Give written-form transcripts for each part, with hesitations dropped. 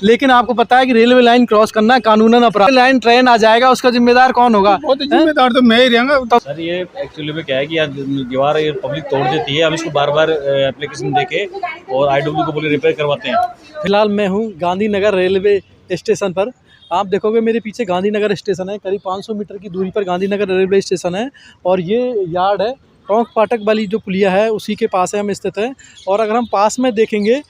लेकिन आपको पता है कि रेलवे लाइन क्रॉस करना कानूनन अपराध। लाइन ट्रेन आ जाएगा, उसका जिम्मेदार कौन होगा? वो तो जिम्मेदार तो मैं ही रहूंगा। सर ये एक्चुअली में क्या है कि यार दीवार ये पब्लिक तोड़ देती है, हम इसको बार बार एप्लीकेशन देके और IW को बोले रिपेयर करवाते हैं। फिलहाल मैं हूँ गांधीनगर रेलवे स्टेशन पर। आप देखोगे मेरे पीछे गांधीनगर स्टेशन है, करीब 500 मीटर की दूरी पर गांधीनगर रेलवे स्टेशन है और ये यार्ड है। टोंक फाटक वाली जो पुलिया है उसी के पास है हम स्थित हैं। और अगर हम पास में देखेंगे,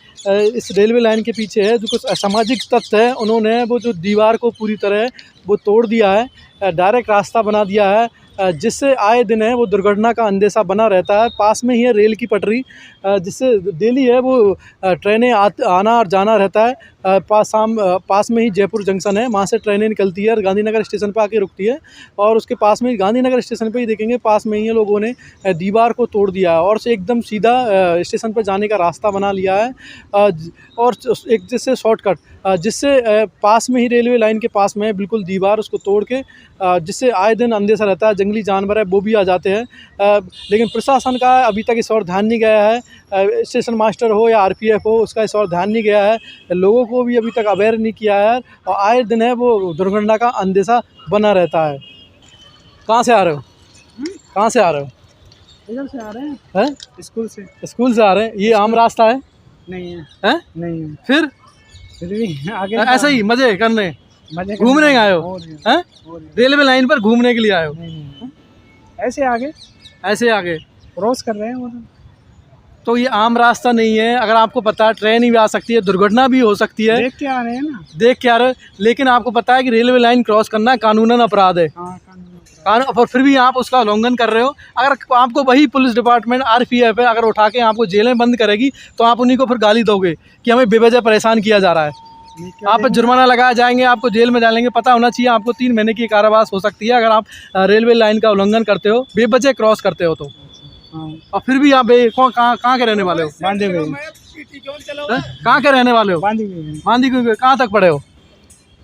इस रेलवे लाइन के पीछे है जो कुछ असामाजिक तत्व है, उन्होंने वो जो दीवार को पूरी तरह वो तोड़ दिया है, डायरेक्ट रास्ता बना दिया है, जिससे आए दिन है वो दुर्घटना का अंदेशा बना रहता है। पास में ही है रेल की पटरी, जिससे डेली है वो ट्रेनें आना और जाना रहता है। पास में ही जयपुर जंक्शन है, वहाँ से ट्रेनें निकलती है और गांधीनगर स्टेशन पर आके रुकती है। और उसके पास में गांधीनगर स्टेशन पे ही देखेंगे, पास में ही लोगों ने दीवार को तोड़ दिया है और एकदम सीधा स्टेशन पर जाने का रास्ता बना लिया है। और एक जैसे शॉर्टकट, जिससे पास में ही रेलवे लाइन के पास में बिल्कुल दीवार उसको तोड़ के, जिससे आए दिन अंदेशा रहता है, जंगली जानवर है वो भी आ जाते हैं। लेकिन प्रशासन का अभी तक इस और ध्यान नहीं गया है। स्टेशन मास्टर हो या RPF हो, उसका इस और ध्यान नहीं गया है। लोगों को भी अभी तक अवेयर नहीं किया है और आए दिन है वो दुर्घटना का अंदेशा बना रहता है। कहाँ से आ रहे हो? कहाँ से आ रहे हो? इधर से आ रहे हैं, हैं? स्कूल से। स्कूल से आ रहे हैं? ये आम रास्ता है? नहीं है, हैं? नहीं है। फिर भी आगे ऐसे ही मजे करने, मजे घूमने आए हो? हैं? रेलवे लाइन पर घूमने के लिए आए हो? नहीं, ऐसे आगे ऐसे आगे क्रॉस कर रहे हैं वो तो ये आम रास्ता नहीं है। अगर आपको पता है ट्रेन ही भी आ सकती है, दुर्घटना भी हो सकती है। देख के आ रहे हैं ना, देख के आ रहे, लेकिन आपको पता है कि रेलवे लाइन क्रॉस करना कानूनन अपराध है। हाँ, और फिर भी आप उसका उल्लंघन कर रहे हो। अगर आपको वही पुलिस डिपार्टमेंट RPF है, अगर उठा के आपको जेल में बंद करेगी तो आप उन्हीं को फिर गाली दोगे कि हमें बेवजह परेशान किया जा रहा है। आप पर जुर्माना लगाया जाएंगे, आपको जेल में डालेंगे। पता होना चाहिए आपको 3 महीने की कारावास हो सकती है अगर आप रेलवे लाइन का उल्लंघन करते हो, बेवजह क्रॉस करते हो तो। और फिर भी आप कहाँ के रहने वाले हो? बांधे हुए। कहाँ के रहने वाले हो? बांदी। कहाँ तक पढ़े हो?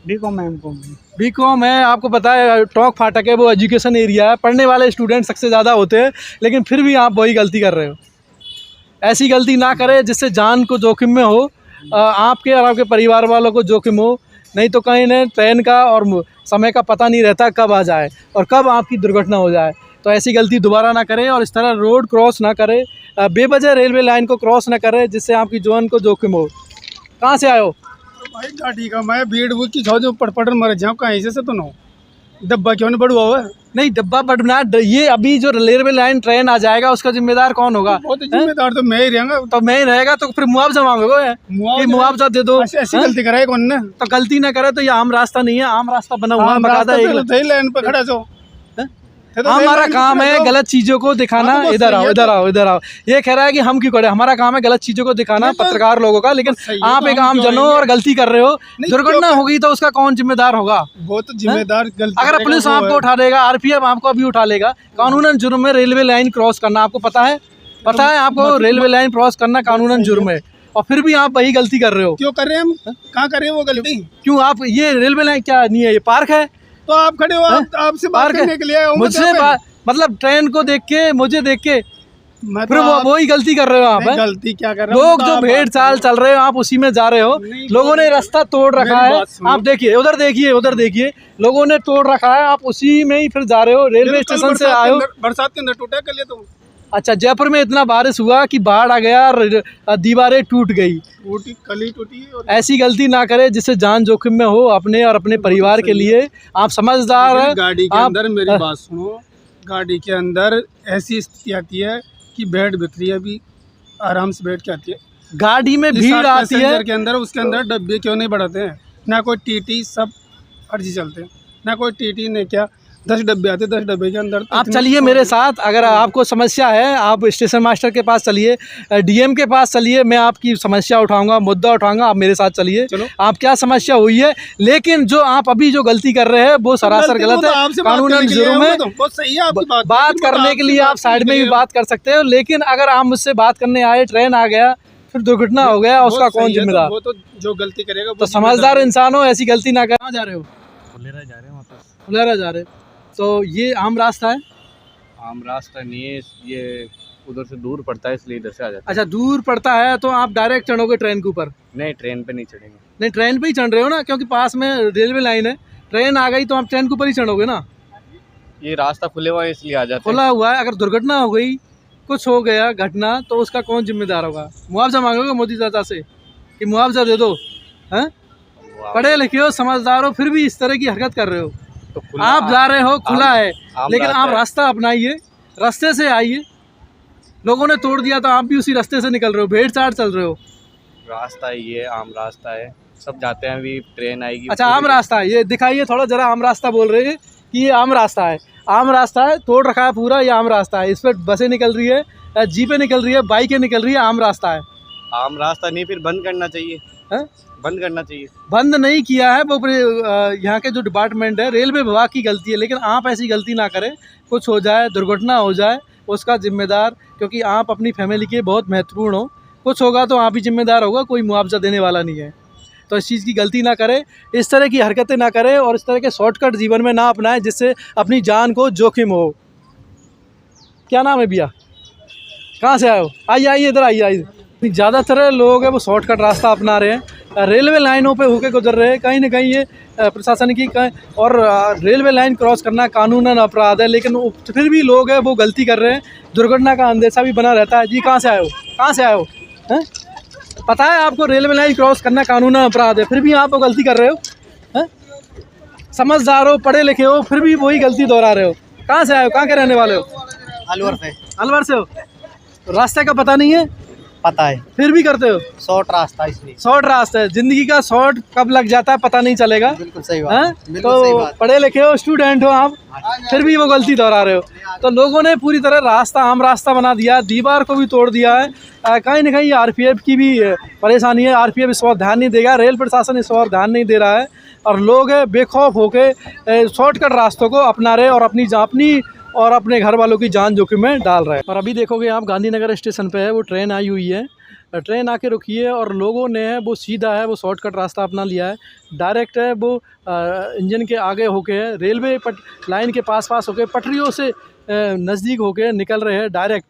BCom है। आपको पता है टोंक फाटक है वो एजुकेशन एरिया है, पढ़ने वाले स्टूडेंट सबसे ज़्यादा होते हैं, लेकिन फिर भी आप वही गलती कर रहे हो। ऐसी गलती ना करें जिससे जान को जोखिम में हो, आपके और आपके परिवार वालों को जोखिम हो। नहीं तो कहीं न ट्रेन का और समय का पता नहीं रहता कब आ जाए और कब आपकी दुर्घटना हो जाए। तो ऐसी गलती दोबारा ना करें और इस तरह रोड क्रॉस ना करें, बेवजह रेलवे लाइन को क्रॉस ना करें जिससे आपकी जान को जोखिम हो। कहाँ से आए हो? भाई गाड़ी का मैं भीड़ वो की जो पड़ मर जाऊँ कहीं से तो ना डब्बा क्यों नहीं बढ़ुआ हुआ? नहीं, डब्बा बढ़ना, ये अभी जो रेलवे लाइन ट्रेन आ जाएगा उसका जिम्मेदार कौन होगा? वो तो जिम्मेदार तो मैं ही रहूंगा। तो मैं ही रहेगा तो फिर मुआवजा मांगोगे, मुआवजा दे दो। ऐसी गलती कराए कौन ने? तो गलती ना करे तो ये आम रास्ता नहीं है, आम रास्ता बना हुआ है बकायदा। लाइन पे खड़ा जो हमारा काम है गलत चीजों को दिखाना। इधर आओ, इधर आओ, इधर आओ। ये कह रहा है कि हम क्यों करें, हमारा काम है गलत चीजों को दिखाना, पत्रकार लोगों का। लेकिन आप एक आम जनों और गलती कर रहे हो, दुर्घटना होगी तो उसका कौन जिम्मेदार होगा? वो तो जिम्मेदार गलती अगर पुलिस आपको उठा लेगा, RPF आपको अभी उठा लेगा, कानूनन जुर्म है रेलवे लाइन क्रॉस करना। आपको पता है? पता है आपको रेलवे लाइन क्रॉस करना कानूनन जुर्म है और फिर भी आप वही गलती कर रहे हो। क्यों कर रहे हैं हम? कहाँ कर रहे हैं वो गलती? क्यों आप, ये रेलवे लाइन क्या नहीं है, ये पार्क है। तो आप खड़े हो, आपसे बात करने के लिए मुझसे मतलब ट्रेन को देख के, मुझे देख के फिर वो ही गलती कर रहे हो आप। गलती क्या कर रहे हो? लोग जो भेड़ चाल चल रहे हो आप उसी में जा रहे हो। लोगों ने रास्ता तोड़ रखा है, आप देखिए, उधर देखिए, उधर देखिए, लोगों ने तोड़ रखा है, आप उसी में ही फिर जा रहे हो। रेलवे स्टेशन से आए हो, बरसात के अंदर टूटा कर लिया तो। अच्छा, जयपुर में इतना बारिश हुआ कि बाढ़ आ गया, दीवारें टूट गई, कली टूटी। ऐसी गलती ना करे जिससे जान जोखिम में हो अपने और अपने परिवार के लिए। आप समझदार है। गाड़ी के अंदर मेरी बात सुनो, गाड़ी के अंदर ऐसी स्थिति आती है कि बेड बिखरी है, अभी आराम से बैठ के आती है। गाड़ी में भीड़ आती है के अंदर, उसके अंदर डब्बे क्यों नहीं बढ़ाते हैं? ना कोई TT, सब फर्जी चलते हैं। ना कोई TT ने क्या 10 डब्बे आते, 10 डब्बे के अंदर आप चलिए मेरे साथ। अगर आपको समस्या है आप स्टेशन मास्टर के पास चलिए, DM के पास चलिए, मैं आपकी समस्या उठाऊंगा, मुद्दा उठाऊंगा, आप मेरे साथ चलिए। आप क्या समस्या हुई है, लेकिन जो आप अभी जो गलती कर रहे हैं वो सरासर गलत है, कानूनन जुर्म है। बात करने के लिए आप साइड में भी बात कर सकते हो, लेकिन अगर आप मुझसे बात करने आए, ट्रेन आ गया, फिर दुर्घटना हो गया, उसका कौन जिम्मेदार? वो तो जो गलती करेगा तो समझदार इंसान हो, ऐसी गलती ना कर। कहाँ जा रहे हो? फुलेरा जा रहे हैं वापस। फुलेरा जा रहे हो तो ये आम रास्ता है? आम रास्ता नहीं है, ये उधर से दूर पड़ता है इसलिए इधर से आ जाता है। अच्छा, दूर पड़ता है तो आप डायरेक्ट चढ़ोगे ट्रेन के ऊपर? नहीं, ट्रेन पे नहीं चढ़ेंगे। नहीं, ट्रेन पे ही चढ़ रहे हो ना, क्योंकि पास में रेलवे लाइन है। ट्रेन आ गई तो आप ट्रेन के ऊपर ही चढ़ोगे ना। ये रास्ता खुले हुआ है इसलिए आ जाते हैं। खुला हुआ है, अगर दुर्घटना हो गई, कुछ हो गया घटना, तो उसका कौन जिम्मेदार होगा? मुआवजा मांगोगे मोदी चाचा से कि मुआवजा दे दो? हैं? पढ़े लिखे हो, समझदार हो, फिर भी इस तरह की हरकत कर रहे हो। तो खुला आप जा रहे हो, खुला है, लेकिन रास्ता आप है। रास्ता अपनाइए, रास्ते से आइए। लोगों ने तोड़ दिया तो आप भी उसी रास्ते से निकल रहे हो, भेड़ चाल चल रहे हो। रास्ता ये आम रास्ता है, सब जाते हैं, अभी ट्रेन आएगी। अच्छा, आम रास्ता है, ये दिखाइए थोड़ा जरा। आम रास्ता बोल रहे हैं कि ये आम रास्ता है। आम रास्ता है, तोड़ रखा है पूरा, ये आम रास्ता है। इस पर बसें निकल रही है, जीपें निकल रही है, बाइकें निकल रही है, आम रास्ता है। आम रास्ता नहीं, फिर बंद करना चाहिए। हैं? बंद करना चाहिए। बंद नहीं किया है, वो यहाँ के जो डिपार्टमेंट है, रेलवे विभाग की गलती है। लेकिन आप ऐसी गलती ना करें, कुछ हो जाए, दुर्घटना हो जाए, उसका जिम्मेदार, क्योंकि आप अपनी फैमिली के बहुत महत्वपूर्ण हो, कुछ होगा तो आप ही जिम्मेदार होगा, कोई मुआवजा देने वाला नहीं है। तो इस चीज़ की गलती ना करें, इस तरह की हरकतें ना करें, और इस तरह के शॉर्टकट जीवन में ना अपनाएं जिससे अपनी जान को जोखिम हो। क्या नाम है भैया, कहाँ से आए हो? आइए आइए, इधर आइए आइए। ज़्यादातर लोग हैं वो शॉर्टकट रास्ता अपना रहे हैं, रेलवे लाइनों पे होके गुजर रहे हैं। कहीं ना कहीं ये प्रशासन की और रेलवे लाइन क्रॉस करना कानूनन अपराध है, लेकिन फिर भी लोग हैं वो गलती कर रहे हैं। दुर्घटना का अंदेशा भी बना रहता है। जी, कहाँ से आए हो? कहाँ से आए हो? हैं? पता है आपको रेलवे लाइन क्रॉस करना कानूनन अपराध है, फिर भी आप वो गलती कर रहे हो? हैं? समझदार हो, पढ़े लिखे हो, फिर भी वही गलती दोहरा रहे हो। कहाँ से आए हो? कहाँ के रहने वाले हो? अलवर से। अलवर से हो? रास्ते का पता नहीं है, पता है, फिर भी करते हो? शॉर्ट रास्ता इसलिए। शॉर्ट रास्ता है, जिंदगी का शॉर्ट कब लग जाता है पता नहीं चलेगा। बिल्कुल सही बात, हैं? बिल्कुल सही तो बात। पढ़े लिखे हो, स्टूडेंट हो आप, फिर भी वो गलती दोहरा रहे हो। तो लोगों ने पूरी तरह रास्ता आम रास्ता बना दिया, दीवार को भी तोड़ दिया है। कहीं ना कहीं आरपीएफ की भी परेशानी है। आरपीएफ इस और ध्यान नहीं देगा, रेल प्रशासन इस और ध्यान नहीं दे रहा है, और लोग बेखौफ होके शॉर्टकट रास्तों को अपना रहे और अपनी और अपने घर वालों की जान जोखिम में डाल रहे हैं। और अभी देखोगे आप, गांधीनगर स्टेशन पे है, वो ट्रेन आई हुई है। ट्रेन आके रुकी है और लोगों ने वो सीधा है, वो शॉर्टकट रास्ता अपना लिया है। डायरेक्ट है वो इंजन के आगे होके है, रेलवे लाइन के पास होके, पटरियों से नज़दीक होके निकल रहे हैं। डायरेक्ट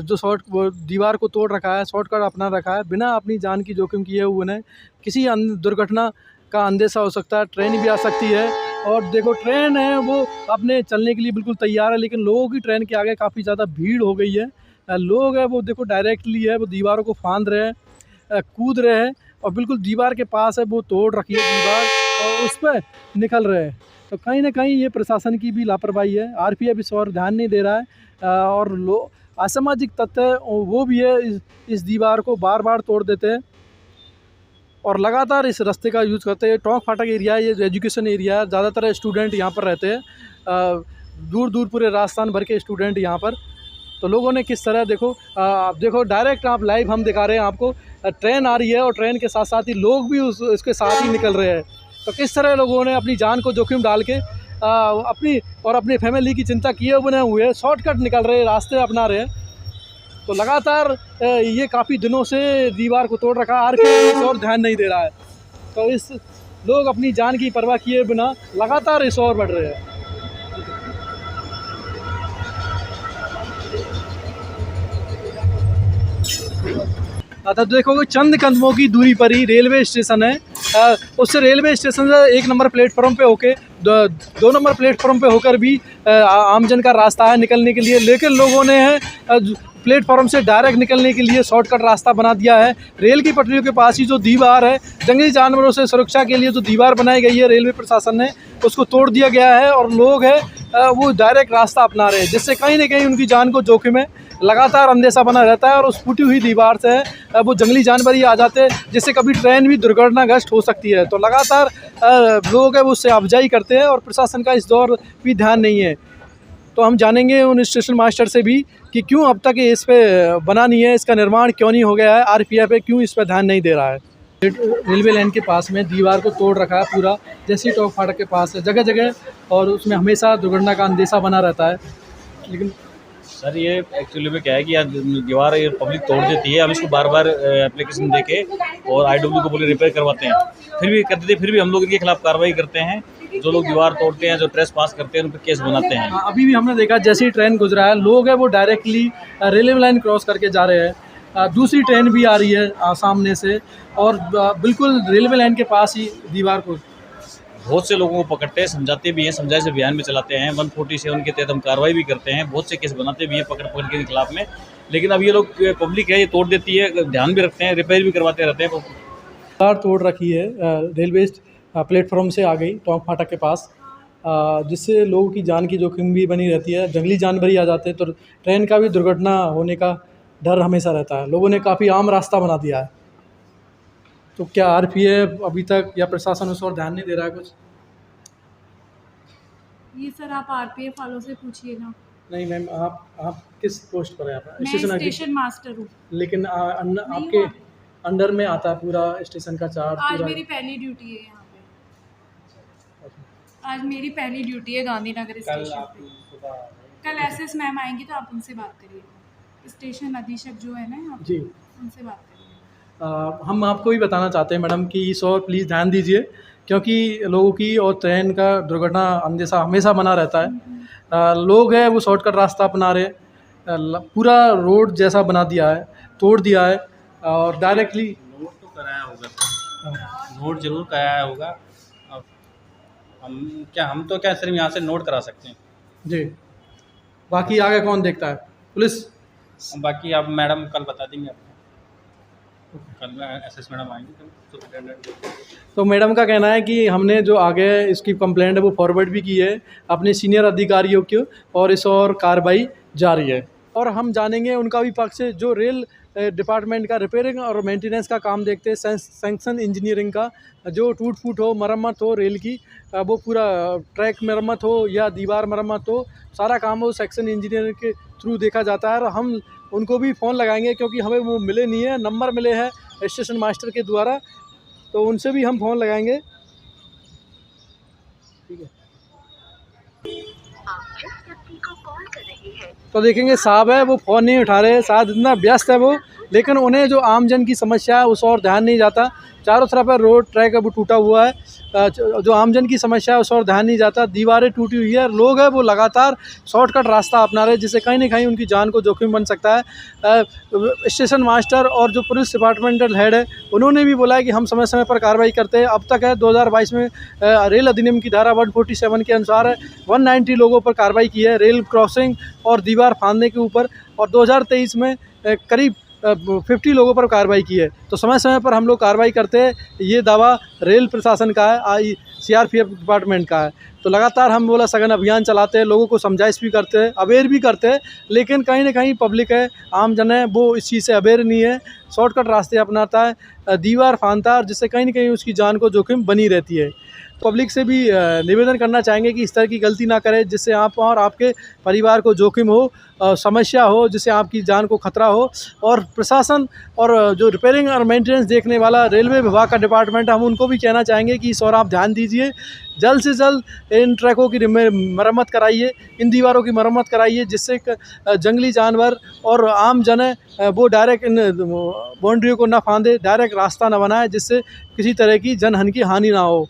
जो वो दीवार को तोड़ रखा है, शॉर्टकट अपना रखा है, बिना अपनी जान की जोखिम किए हुए ने। किसी दुर्घटना का अंदेशा हो सकता है, ट्रेन भी आ सकती है। और देखो, ट्रेन है वो अपने चलने के लिए बिल्कुल तैयार है, लेकिन लोगों की ट्रेन के आगे काफ़ी ज़्यादा भीड़ हो गई है। लोग है वो देखो डायरेक्टली है वो दीवारों को फांद रहे हैं, कूद रहे हैं, और बिल्कुल दीवार के पास है वो तोड़ रखी है दीवार, और उस पर निकल रहे हैं। तो कहीं ना कहीं ये प्रशासन की भी लापरवाही है। आरपीएफ इस और ध्यान नहीं दे रहा है, और असामाजिक तत्व वो भी है, इस दीवार को बार बार तोड़ देते हैं और लगातार इस रास्ते का यूज़ करते हैं। टोंक फाटक एरिया है, ये एजुकेशन एरिया है, ज़्यादातर स्टूडेंट यहाँ पर रहते हैं, दूर दूर पूरे राजस्थान भर के स्टूडेंट यहाँ पर। तो लोगों ने किस तरह देखो, आप देखो डायरेक्ट आप लाइव हम दिखा रहे हैं आपको, ट्रेन आ रही है और ट्रेन के साथ साथ ही लोग भी उसके साथ ही निकल रहे हैं। तो किस तरह लोगों ने अपनी जान को जोखिम डाल के अपनी और अपनी फैमिली की चिंता किए बने हुए शॉर्टकट निकल रहे, रास्ते अपना रहे हैं। तो लगातार ये काफ़ी दिनों से दीवार को तोड़ रखा, आरपीएफ और ध्यान नहीं दे रहा है। तो इस लोग अपनी जान की परवाह किए बिना लगातार इस और बढ़ रहे हैं। तो देखोगे चंद कदमों की दूरी पर ही रेलवे स्टेशन है। उससे रेलवे स्टेशन से 1 नंबर प्लेटफॉर्म पे होके 2 नंबर प्लेटफॉर्म पे होकर भी आमजन का रास्ता है निकलने के लिए, लेकिन लोगों ने प्लेटफॉर्म से डायरेक्ट निकलने के लिए शॉर्टकट रास्ता बना दिया है। रेल की पटरियों के पास ही जो दीवार है, जंगली जानवरों से सुरक्षा के लिए जो दीवार बनाई गई है रेलवे प्रशासन ने, उसको तोड़ दिया गया है, और लोग वो डायरेक्ट रास्ता अपना रहे हैं, जिससे कहीं ना कहीं उनकी जान को जोखिम है। लगातार अंदेशा बना रहता है, और उस फूटी हुई दीवार से वो जंगली जानवर ही आ जाते हैं, जिससे कभी ट्रेन भी दुर्घटनाग्रस्त हो सकती है। तो लगातार लोग वो उससे अफजाई करते हैं, और प्रशासन का इस दौर भी ध्यान नहीं है। तो हम जानेंगे उन स्टेशन मास्टर से भी कि क्यों अब तक इस पे बना नहीं है, इसका निर्माण क्यों नहीं हो गया है, आरपीएफ पे क्यों इस पर ध्यान नहीं दे रहा है। रेलवे लाइन के पास में दीवार को तोड़ रखा है पूरा, जैसे टोंक फाटक के पास है, जगह जगह, और उसमें हमेशा दुर्घटना का अंदेशा बना रहता है। लेकिन सर ये एक्चुअली में क्या है कि यार दीवार ये पब्लिक तोड़ देती है, हम इसको बार बार एप्लीकेशन देके और आईडब्ल्यू को बोले रिपेयर करवाते हैं, फिर भी करते थे, फिर भी हम लोग इनके खिलाफ कार्रवाई करते हैं। जो लोग दीवार तोड़ते हैं, जो ट्रेस पास करते हैं, उन पर केस बनाते हैं। अभी भी हमने देखा जैसे ही ट्रेन गुजरा है, लोग है वो डायरेक्टली रेलवे लाइन क्रॉस करके जा रहे हैं। दूसरी ट्रेन भी आ रही है सामने से, और बिल्कुल रेलवे लाइन के पास ही दीवार को बहुत से लोगों को पकड़ते हैं, समझाते भी हैं, समझाइश अभियान में चलाते हैं, 147 के तहत हम कार्रवाई भी करते हैं, बहुत से केस बनाते भी हैं पकड़ के खिलाफ में। लेकिन अब ये लोग पब्लिक है, ये तोड़ देती है, ध्यान भी रखते हैं, रिपेयर भी करवाते रहते हैं। कार तोड़ रखी है रेलवे प्लेटफॉर्म से आ गई टोंक फाटक के पास, जिससे लोगों की जान की जोखिम भी बनी रहती है। जंगली जानवर ही आ जाते हैं तो ट्रेन का भी दुर्घटना होने का डर हमेशा रहता है। लोगों ने काफ़ी आम रास्ता बना दिया है। तो क्या आरपीएफ अभी तक या प्रशासन उस और ध्यान नहीं दे रहा है कुछ? ये सर आप आरपीएफ वालों से पूछिए ना। नहीं मैम, आप किस पोस्ट पर है? आप मैं स्टेशन मास्टर हूँ। लेकिन आपके अंडर में आता है पूरा स्टेशन का चार्ज? आज मेरी पहली ड्यूटी है यहाँ पे। आज मेरी पहली ड्यूटी है गांधीनगर स्टेशन पे। कल एसएस मैम आएंगी तो आप उनसे बात करिए, स्टेशन अधीक्षक जो है ना यहाँ पे, जी उनसे बात करिए। हम आपको भी बताना चाहते हैं मैडम कि इस और प्लीज़ ध्यान दीजिए, क्योंकि लोगों की और ट्रेन का दुर्घटना अंदेशा हमेशा बना रहता है। लोग हैं वो शॉर्टकट रास्ता अपना रहे, पूरा रोड जैसा बना दिया है, तोड़ दिया है और डायरेक्टली नोट तो कराया होगा सर, नोट जरूर कराया होगा। अब हम तो क्या सिर्फ यहाँ से नोट करा सकते हैं जी, बाकी आगे कौन देखता है? पुलिस। बाकी आप मैडम कल बता देंगे आपको, कल एसएस मैडम आएंगे तो सुपरिटेंडेंट। तो मैडम का कहना है कि हमने जो आगे इसकी कंप्लेंट है वो फॉरवर्ड भी की है अपने सीनियर अधिकारियों की, और इस और कार्रवाई जारी है। और हम जानेंगे उनका भी पक्ष है जो रेल डिपार्टमेंट का रिपेयरिंग और मेंटेनेंस का काम देखते हैं, सैंक्शन इंजीनियरिंग का, जो टूट फूट हो, मरम्मत हो रेल की, वो पूरा ट्रैक मरम्मत हो या दीवार मरम्मत हो, सारा काम वो सेक्शन इंजीनियर के थ्रू देखा जाता है। और हम उनको भी फ़ोन लगाएंगे क्योंकि हमें वो मिले नहीं है, नंबर मिले हैं स्टेशन मास्टर के द्वारा, तो उनसे भी हम फ़ोन लगाएंगे। ठीक है, तो देखेंगे साहब है वो फ़ोन नहीं उठा रहे, शायद इतना व्यस्त है वो, लेकिन उन्हें जो आमजन की समस्या है उस और ध्यान नहीं जाता। चारों तरफ है रोड ट्रैक है वो टूटा हुआ है, जो आमजन की समस्या है उस और ध्यान नहीं जाता। दीवारें टूटी हुई है, लोग हैं वो लगातार शॉर्टकट रास्ता अपना रहे, जिससे कहीं ना कहीं उनकी जान को जोखिम बन सकता है। स्टेशन मास्टर और जो पुलिस डिपार्टमेंटल हेड है उन्होंने भी बोला है कि हम समय समय पर कार्रवाई करते हैं। अब तक है 2022 में रेल अधिनियम की धारा 147 के अनुसार 190 लोगों पर कार्रवाई की है रेल क्रॉसिंग और दीवार फांदने के ऊपर, और 2023 में करीब 50 लोगों पर कार्रवाई की है। तो समय समय पर हम लोग कार्रवाई करते हैं, ये दावा रेल प्रशासन का है, सीआरपीएफ डिपार्टमेंट का है। तो लगातार हम बोला सघन अभियान चलाते हैं, लोगों को समझाइश भी करते हैं, अवेयर भी करते हैं, लेकिन कहीं ना कहीं पब्लिक है, आम जन है, वो इस चीज़ से अवेयर नहीं है, शॉर्टकट रास्ते अपनाता है, दीवार फांदता है, जिससे कहीं ना कहीं उसकी जान को जोखिम बनी रहती है। पब्लिक से भी निवेदन करना चाहेंगे कि इस तरह की गलती ना करें, जिससे आप और आपके परिवार को जोखिम हो, समस्या हो, जिससे आपकी जान को खतरा हो। और प्रशासन और जो रिपेयरिंग और मेंटेनेंस देखने वाला रेलवे विभाग का डिपार्टमेंट, हम उनको भी कहना चाहेंगे कि इस और आप ध्यान दीजिए, जल्द से जल्द इन ट्रैकों की मरम्मत कराइए, इन दीवारों की मरम्मत कराइए, जिससे जंगली जानवर और आम जन है वो डायरेक्ट इन बाउंड्रियों को ना फांदे, डायरेक्ट रास्ता ना बनाए, जिससे किसी तरह की जनहन की हानि ना हो।